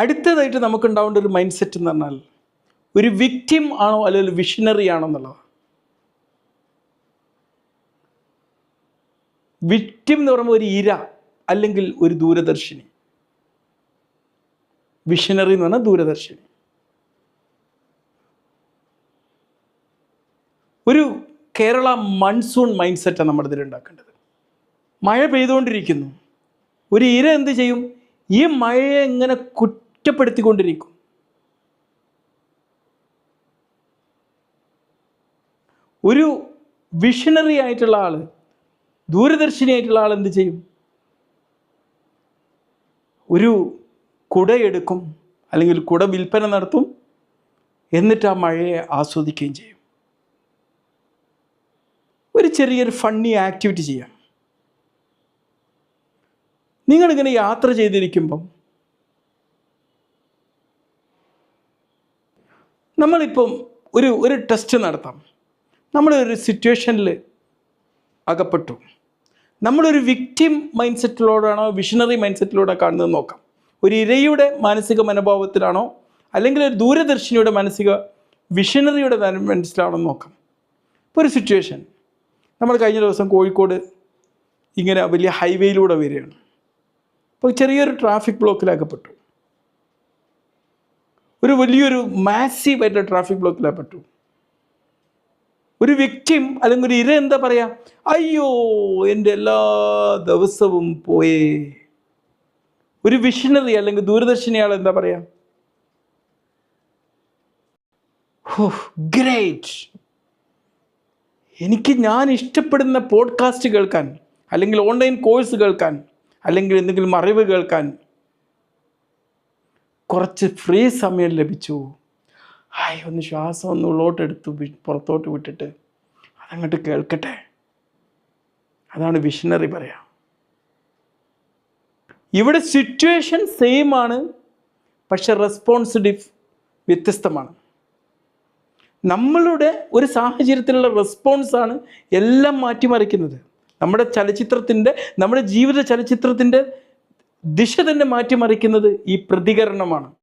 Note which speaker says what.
Speaker 1: അടുത്തതായിട്ട് നമുക്കുണ്ടാവേണ്ട ഒരു mind set എന്ന് പറഞ്ഞാൽ ഒരു വിക്ടിം ആണോ അല്ലെങ്കിൽ വിഷണറി ആണോ എന്നുള്ളതാണ്. വിക്ടിം എന്ന് പറയുമ്പോൾ ഒരു ഇര അല്ലെങ്കിൽ ഒരു ദൂരദർശിനി. വിഷണറി എന്ന് പറഞ്ഞാൽ ദൂരദർശിനി. ഒരു കേരള മൺസൂൺ മൈൻഡ് സെറ്റാണ് നമ്മുടെ ഇതിൽ ഉണ്ടാക്കേണ്ടത്. മഴ പെയ്തുകൊണ്ടിരിക്കുന്നു, ഒരു ഇര എന്ത് ചെയ്യും? ഈ മഴയെ ഇങ്ങനെ കുറ്റപ്പെടുത്തിക്കൊണ്ടിരിക്കും. ഒരു വിഷണറി ആയിട്ടുള്ള ആൾ, ദൂരദർശിനി ആയിട്ടുള്ള ആൾ എന്ത് ചെയ്യും? ഒരു കുടയെടുക്കും, അല്ലെങ്കിൽ കുട വിൽപ്പന നടത്തും, എന്നിട്ട് ആ മഴയെ ആസ്വദിക്കുകയും ചെയ്യും. ഒരു ചെറിയൊരു ഫണ്ണി ആക്ടിവിറ്റി ചെയ്യാം. നിങ്ങളിങ്ങനെ യാത്ര ചെയ്തിരിക്കുമ്പം നമ്മളിപ്പം ഒരു ടെസ്റ്റ് നടത്താം. നമ്മളൊരു സിറ്റുവേഷനിൽ അകപ്പെട്ടു. നമ്മളൊരു വിക്ടിം മൈൻഡ് സെറ്റിലൂടെയാണോ വിഷണറി മൈൻഡ് സെറ്റിലൂടെ കാണുന്നത് നോക്കാം. ഒരു ഇരയുടെ മാനസിക മനോഭാവത്തിലാണോ അല്ലെങ്കിൽ ഒരു ദൂരദർശിനിയുടെ മാനസിക വിഷണറിയുടെ മനസ്സിലാണോ നോക്കാം. ഇപ്പോൾ ഒരു സിറ്റുവേഷൻ, നമ്മൾ കഴിഞ്ഞ ദിവസം കോഴിക്കോട് ഇങ്ങനെ വലിയ ഹൈവേയിലൂടെ വരികയാണ്. അപ്പോൾ ചെറിയൊരു ട്രാഫിക് ബ്ലോക്കിലകപ്പെട്ടു. ഒരു വലിയൊരു മാസീവായിട്ടുള്ള ട്രാഫിക് ബ്ലോക്കിലകപ്പെട്ടു. ഒരു വിക്ടിം അല്ലെങ്കിൽ ഒരു ഇര എന്താ പറയുക? അയ്യോ, എൻ്റെ എല്ലാ ദിവസവും പോയേ. ഒരു വിഷണറി അല്ലെങ്കിൽ ദൂരദർശിനിയാൾ എന്താ പറയുക? ഗ്രേറ്റ്, എനിക്ക് ഞാൻ ഇഷ്ടപ്പെടുന്ന പോഡ്കാസ്റ്റ് കേൾക്കാൻ, അല്ലെങ്കിൽ ഓൺലൈൻ കോഴ്സ് കേൾക്കാൻ, അല്ലെങ്കിൽ എന്തെങ്കിലും അറിവ് കേൾക്കാൻ കുറച്ച് ഫ്രീ സമയം ലഭിച്ചു. ഒന്ന് ശ്വാസം ഒന്ന് ഉള്ളോട്ടെടുത്തു പുറത്തോട്ട് വിട്ടിട്ട് അതങ്ങോട്ട് കേൾക്കട്ടെ. അതാണ് വിഷണറി പറയാം. ഇവിടെ സിറ്റുവേഷൻ സെയിം ആണ്, പക്ഷെ റെസ്പോൺസ് വ്യത്യസ്തമാണ്. നമ്മളുടെ ഒരു സാഹചര്യത്തിലുള്ള റെസ്പോൺസാണ് എല്ലാം മാറ്റിമറിക്കുന്നത്. നമ്മുടെ ജീവിത ചലച്ചിത്രത്തിൻ്റെ ദിശ തന്നെ മാറ്റിമറിക്കുന്നത് ഈ പ്രതികരണമാണ്.